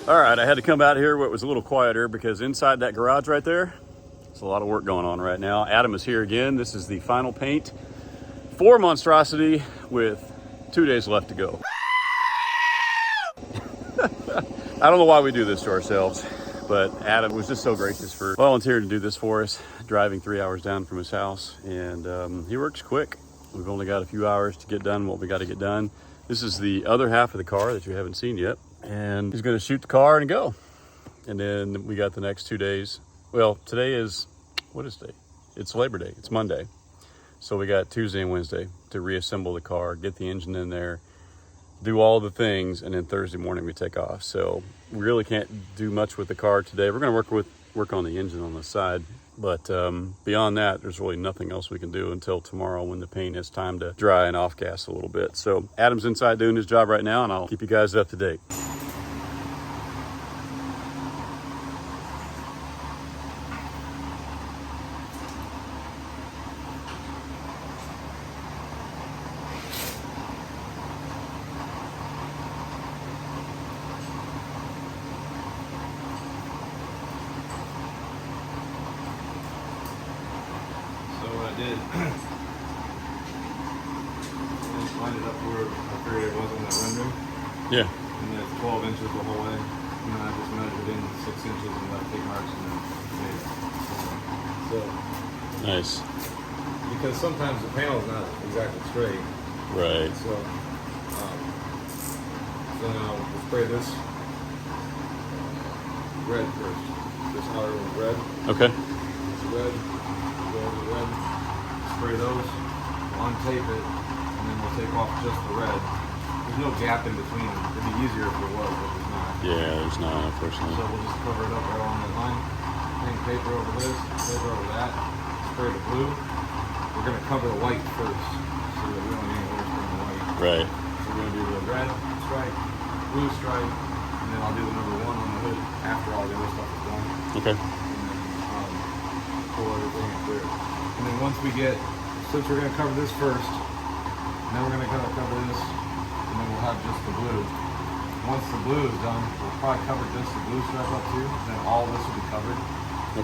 All right, I had to come out here where it was a little quieter because inside that garage right there, there's a lot of work going on right now. Adam is here again. This is the final paint for Monztrosity with 2 days left to go. I don't know why we do this to ourselves, but Adam was just so gracious for volunteering to do this for us, driving 3 hours down from his house, and he works quick. We've only got a few hours to get done what we got to get done. This is the other half of the car that you haven't seen yet, and he's going to shoot the car and go. And then we got the next 2 days. Well, today is, what is today? It's Labor Day. It's Monday. So we got Tuesday and Wednesday to reassemble the car, get the engine in there, do all the things, and then Thursday morning we take off. So we really can't do much with the car today. We're going to work on the engine on the side, but beyond that, there's really nothing else we can do until tomorrow when the paint has time to dry and off gas a little bit. So Adam's inside doing his job right now, and I'll keep you guys up to date. I did. I just lined it up where I figured it was on that rendering. Yeah. And then it's 12 inches the whole way. And then I just measured in 6 inches and left 8 marks and then made it. So. Nice. Because sometimes the panel's not exactly straight. Right. So now we'll spray this red first. This outer one red. Okay. It's red. Go over the red. Spray those, untape it, and then we'll take off just the red. There's no gap in between them. It'd be easier if there was, but there's not. Yeah, there's not, unfortunately. So we'll just cover it up right along that line. Hang paper over this, paper over that. Spray the blue. We're going to cover the white first, so that we don't need any overspray the white. Right. So we're going to do the red stripe, blue stripe, and then I'll do the number 1 on the hood after all the other stuff is done. Okay. And then pull everything clear. And then once we get, since we're going to cover this first, then we're going to cover this, and then we'll have just the blue. Once the blue is done, we'll probably cover just the blue stripe up too, then all this will be covered.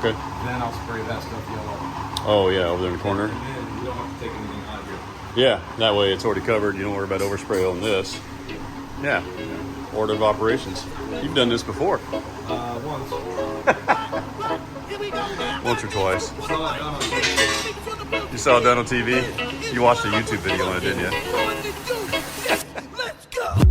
Okay. Then I'll spray that stuff yellow. Oh yeah, over there in the corner. And then you don't have to take anything out of here. Yeah, that way it's already covered. You don't worry about overspray on this. Yeah. Order of operations. You've done this before. Once. Once or twice. Saw it done on TV. You saw it done on TV? You watched a YouTube video on it, didn't you? Let's go!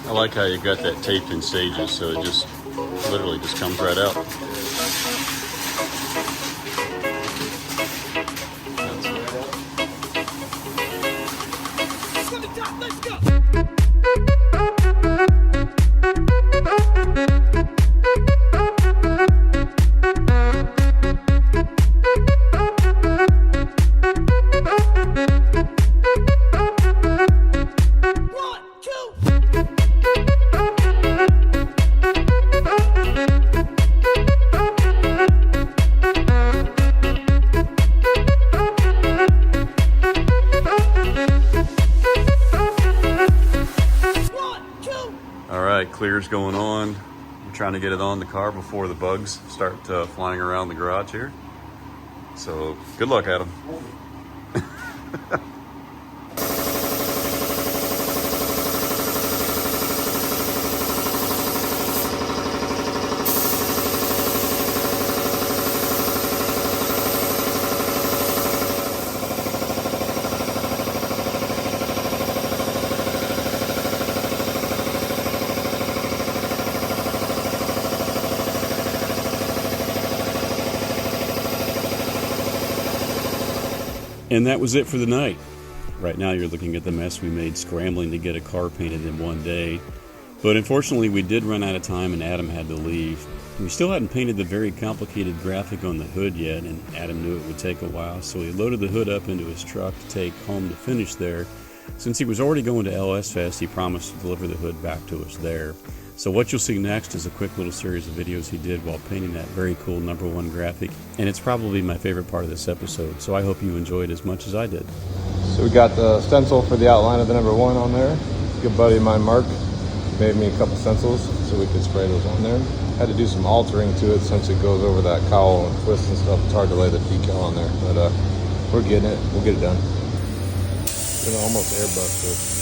I like how you got that taped in stages, so it just literally just comes right out. From the top, let's go. One, two. One, two. All right, clear's going on. I'm trying to get it on the car before the bugs start flying around the garage here. So good luck, Adam. And that was it for the night. Right now you're looking at the mess we made scrambling to get a car painted in one day. But unfortunately we did run out of time and Adam had to leave. We still hadn't painted the very complicated graphic on the hood yet, and Adam knew it would take a while, so he loaded the hood up into his truck to take home to finish there. Since he was already going to LS Fest, he promised to deliver the hood back to us there. So what you'll see next is a quick little series of videos he did while painting that very cool #1 graphic, and it's probably my favorite part of this episode, so I hope you enjoyed as much as I did. So we got the stencil for the outline of the #1 on there. Good buddy of mine, Mark, made me a couple stencils so we could spray those on there. Had to do some altering to it since it goes over that cowl and twists and stuff. It's hard to lay the decal on there, but we're getting it. We'll get it done. Gonna almost airbrush this.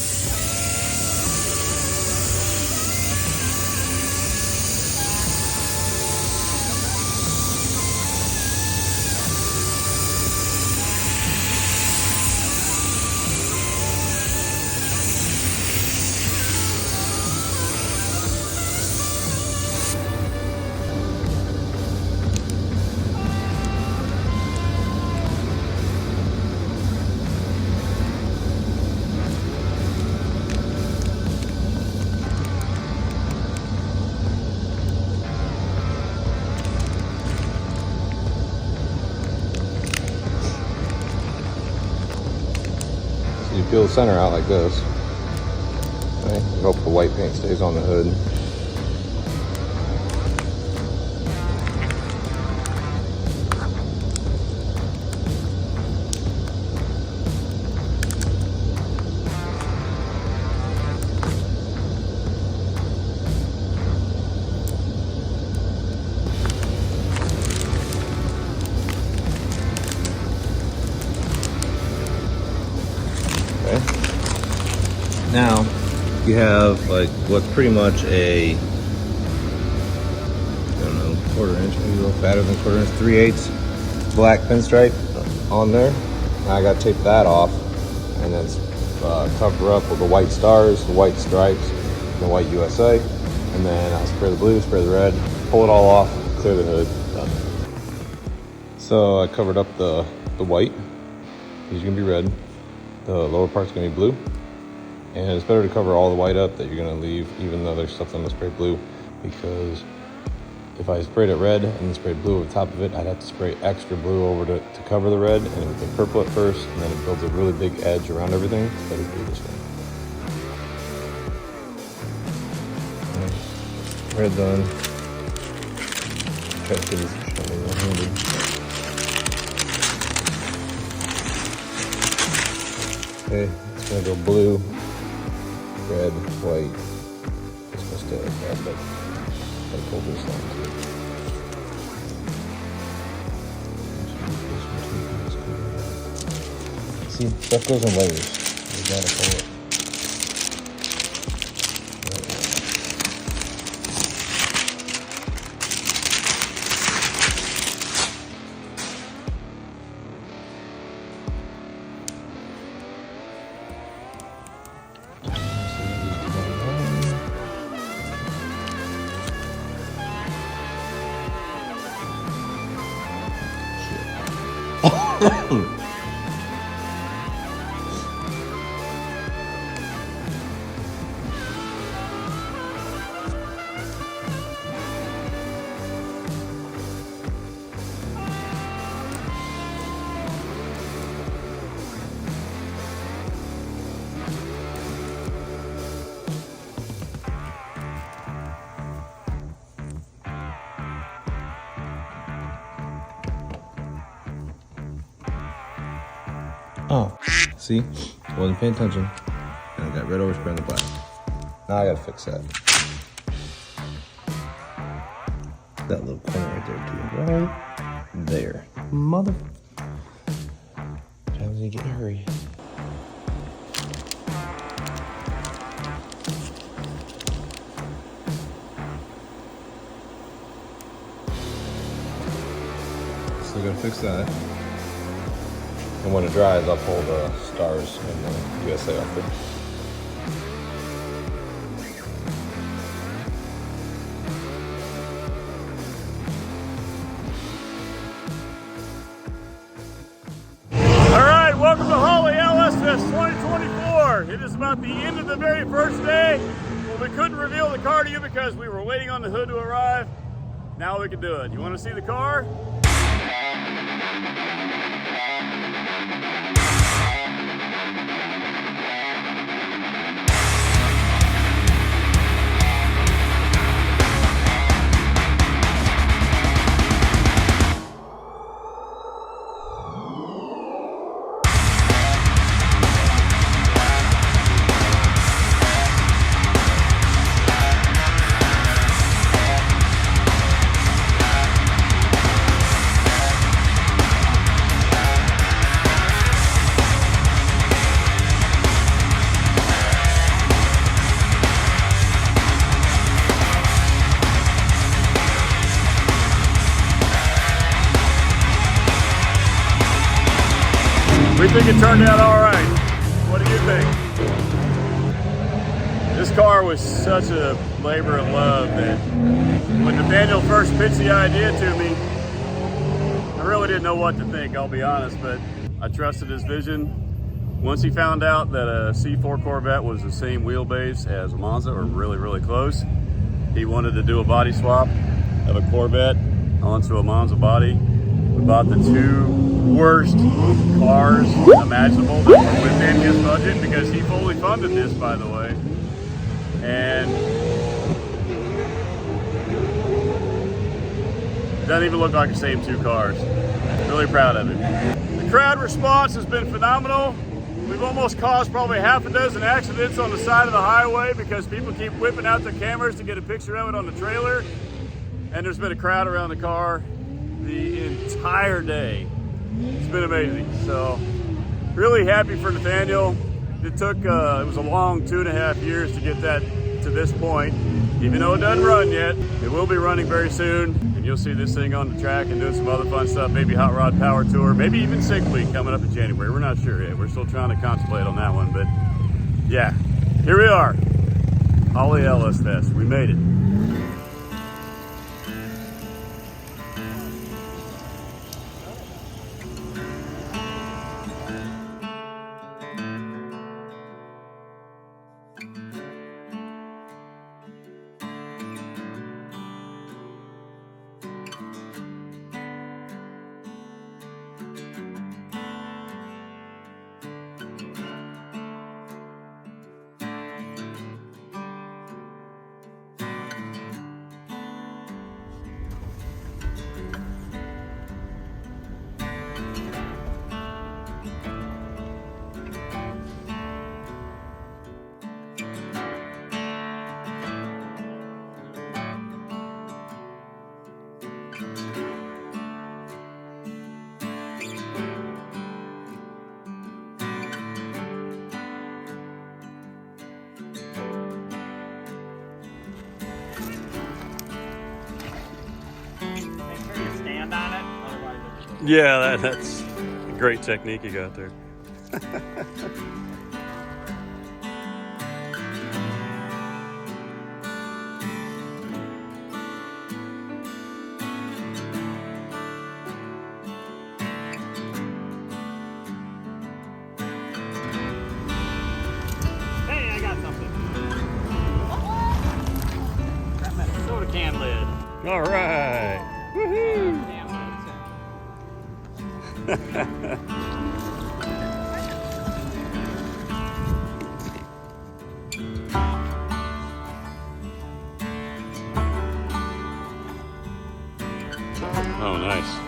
You peel the center out like this. Okay. You hope the white paint stays on the hood. Now you have like what's pretty much a, I don't know, 1/4 inch, maybe a little fatter than 1/4 inch, 3/8 black pinstripe on there. Now I got to tape that off and then cover up with the white stars, the white stripes, the white USA, and then I'll spray the blue, spray the red, pull it all off, clear the hood, done. So I covered up the white. These are gonna be red. The lower part's gonna be blue. And it's better to cover all the white up that you're gonna leave, even though there's stuff on the spray blue, because if I sprayed it red and then sprayed blue over the top of it, I'd have to spray extra blue over to cover the red, and it would get purple at first, and then it builds a really big edge around everything. It's better to do this way. Red done. Try to get this shiny one-handed. Okay, it's gonna go blue, red, white. It's gonna stay like that, but gotta pull this line too. See, stuff goes in layers. You gotta pull it. Oh, see? Wasn't paying attention. And I got red overspray on the black. Now I gotta fix that. That little corner right there, too. Right there. Mother. Times you get in a hurry. Still gotta fix that. And when it dries, I'll pull the stars and the USA off it. All right, welcome to Holley LS Fest 2024. It is about the end of the very first day. Well, we couldn't reveal the car to you because we were waiting on the hood to arrive. Now we can do it. You want to see the car? We think it turned out all right. What do you think? This car was such a labor of love that when Nathaniel first pitched the idea to me, I really didn't know what to think, I'll be honest, but I trusted his vision. Once he found out that a C4 Corvette was the same wheelbase as a Monza, or really, really close, he wanted to do a body swap of a Corvette onto a Monza body. We bought the two worst cars imaginable that were within his budget because he fully funded this, by the way. And it doesn't even look like the same two cars. Really proud of him. The crowd response has been phenomenal. We've almost caused probably half a dozen accidents on the side of the highway because people keep whipping out their cameras to get a picture of it on the trailer. And there's been a crowd around the car the entire day. It's been amazing. So really happy for Nathaniel. It took, it was a long 2.5 years to get that to this point. Even though it doesn't run yet, it will be running very soon. And you'll see this thing on the track and doing some other fun stuff, maybe Hot Rod Power Tour, maybe even Sig Week coming up in January. We're not sure yet. We're still trying to contemplate on that one, but yeah, here we are. Holley LS Fest, we made it. Yeah, that's a great technique you got there. All right. Woohoo! Oh, nice.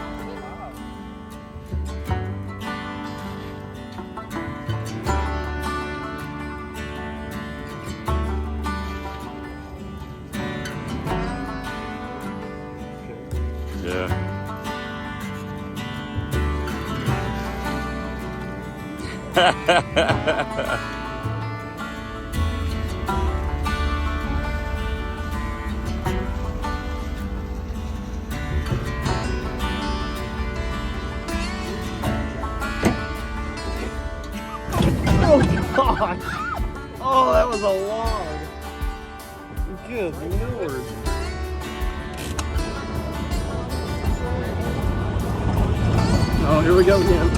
Yeah. Oh gosh! Oh, that was a log. Good lord. Oh, here we go again.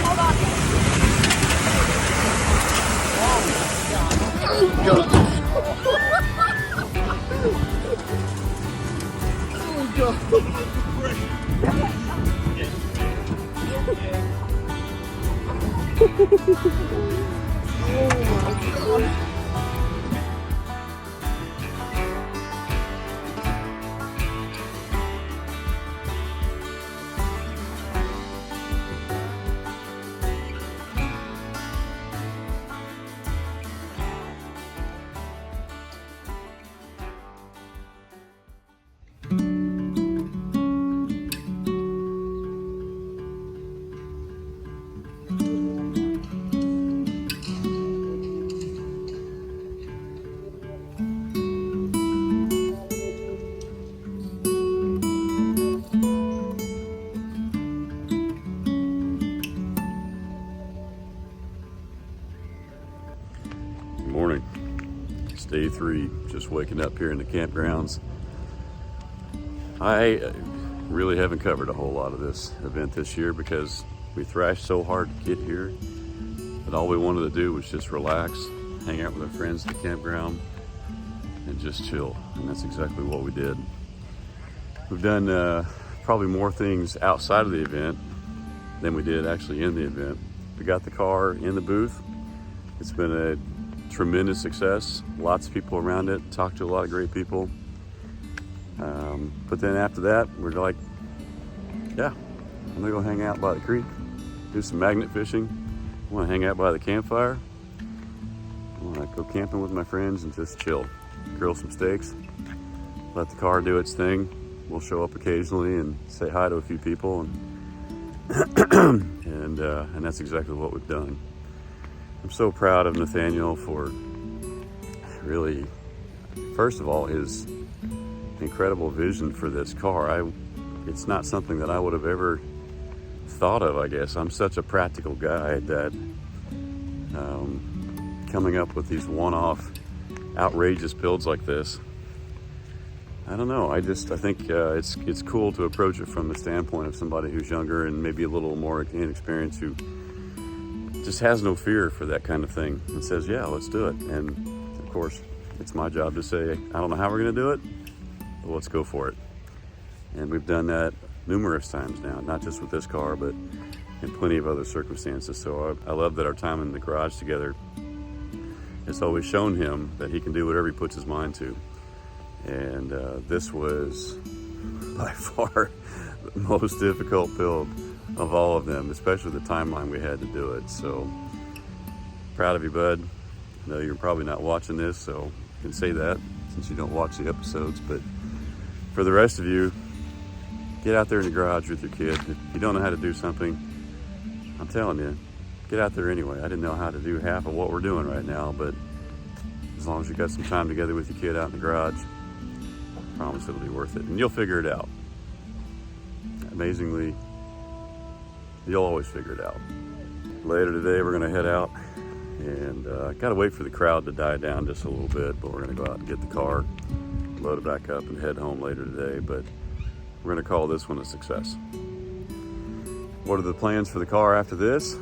Hold on. Morning. It's day 3, just waking up here in the campgrounds. I really haven't covered a whole lot of this event this year because we thrashed so hard to get here that all we wanted to do was just relax, hang out with our friends at the campground, and just chill. And that's exactly what we did. We've done probably more things outside of the event than we did actually in the event. We got the car in the booth. It's been a tremendous success. Lots of people around it, talked to a lot of great people. But then after that, we're like, yeah, I'm gonna go hang out by the creek, do some magnet fishing. I wanna hang out by the campfire. I wanna go camping with my friends and just chill, grill some steaks, let the car do its thing. We'll show up occasionally and say hi to a few people, and that's exactly what we've done. I'm so proud of Nathaniel for really, first of all, his incredible vision for this car. It's not something that I would have ever thought of, I guess. I'm such a practical guy that coming up with these one-off outrageous builds like this, I don't know. I think it's cool to approach it from the standpoint of somebody who's younger and maybe a little more inexperienced, who just has no fear for that kind of thing and says, yeah, let's do it. And of course, it's my job to say, I don't know how we're gonna do it, but let's go for it. And we've done that numerous times now, not just with this car, but in plenty of other circumstances. So I love that our time in the garage together has always shown him that he can do whatever he puts his mind to. And this was by far the most difficult build of all of them, especially the timeline we had to do it. So proud of you, bud. I know you're probably not watching this, so you can say that since you don't watch the episodes. But for the rest of you, get out there in the garage with your kid. If you don't know how to do something, I'm telling you, get out there anyway. I didn't know how to do half of what we're doing right now, but as long as you got some time together with your kid out in the garage, I promise it'll be worth it. And you'll figure it out. Amazingly, you'll always figure it out. Later today, we're gonna head out and gotta wait for the crowd to die down just a little bit, but we're gonna go out and get the car, load it back up and head home later today. But we're gonna call this one a success. What are the plans for the car after this?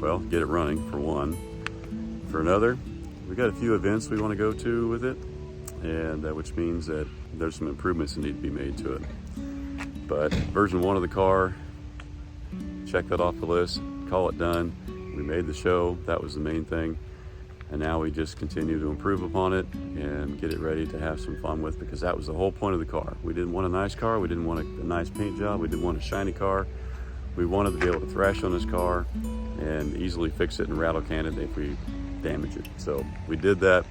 Well, get it running for one. For another, we got a few events we want to go to with it, and which means that there's some improvements that need to be made to it. But version 1 of the car, check that off the list, call it done. We made the show, that was the main thing. And now we just continue to improve upon it and get it ready to have some fun with, because that was the whole point of the car. We didn't want a nice car, we didn't want a nice paint job, we didn't want a shiny car. We wanted to be able to thrash on this car and easily fix it and rattle can it if we damage it. So we did that.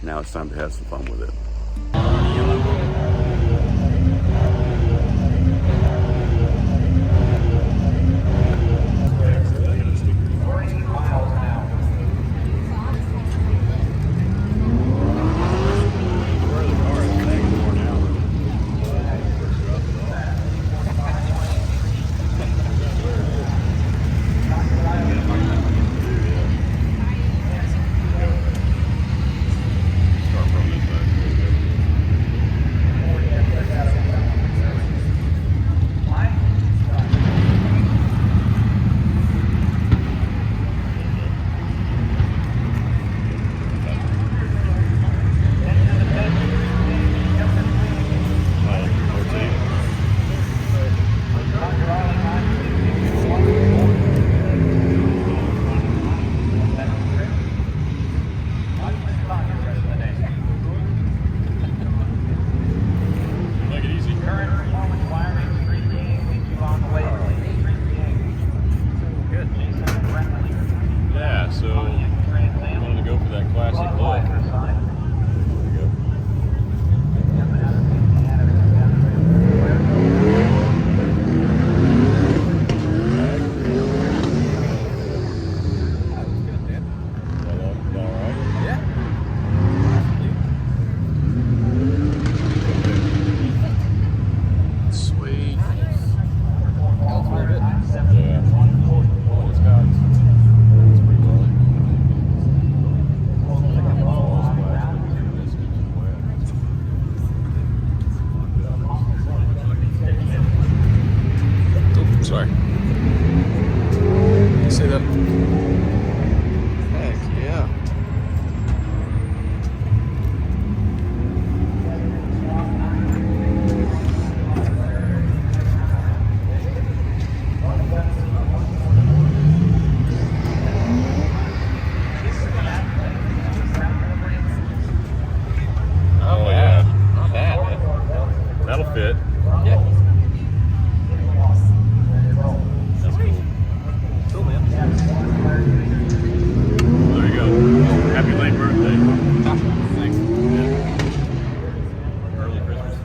Now it's time to have some fun with it. Sorry. See that? Heck yeah. Oh yeah. Not bad. That'll fit. Yeah. There you go. Happy late birthday. Thanks. Early Christmas.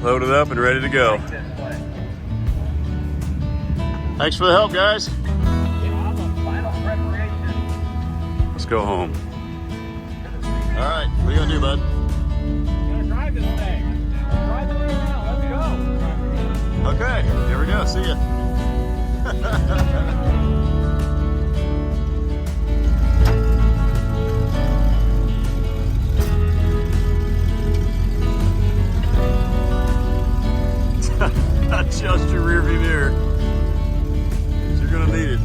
Loaded up and ready to go. Thanks for the help, guys. Let's go home. All right, what are you gonna do, bud? Gonna drive this thing. Drive it around. Let's go. Okay, here we go. See ya. Adjust your rear view mirror. You're gonna need it.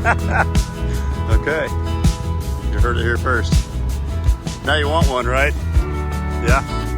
Okay. You heard it here first. Now you want one, right? Yeah.